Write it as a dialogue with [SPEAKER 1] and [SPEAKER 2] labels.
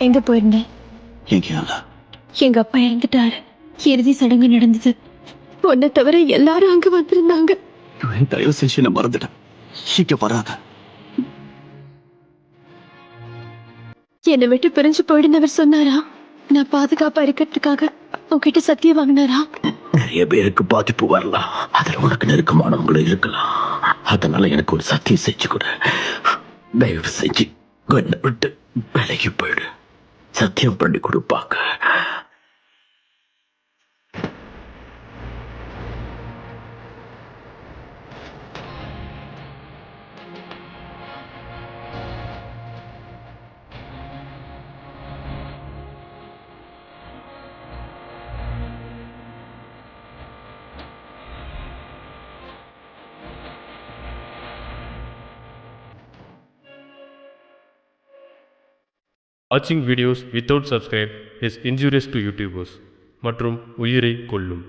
[SPEAKER 1] எங்க போயிருந்தேன்?
[SPEAKER 2] எங்கேயும்
[SPEAKER 1] எங்க அப்பா இறந்துட்டாரு. இறுதி சடங்கு நடந்தது. உன்னை தவிர எல்லாரும் அங்க வந்திருந்தாங்க.
[SPEAKER 2] தயவு செஞ்சு என்ன மறந்துட்டேன். இங்க வராத.
[SPEAKER 1] என்னை விட்டு பிரிஞ்சு போயிடுனவர் சொன்னாரா? நான் பாதுகாப்பா இருக்கிறதுக்காக உன்கிட்ட சத்தியம் வாங்கினாரா?
[SPEAKER 2] நிறைய பேருக்கு பாதிப்பு வரலாம். அதுல உனக்கு நெருக்கமானவங்களும் இருக்கலாம். அதனால எனக்கு ஒரு சத்தியம் செஞ்சு கொடு. தயவு செஞ்சு என்னை விட்டு விலகி போயிடு. சத்தியம் பண்ணி கொடுப்பாங்க.
[SPEAKER 3] Watching videos without subscribe is injurious to YouTubers மற்றும் உயிரை கொல்லும்.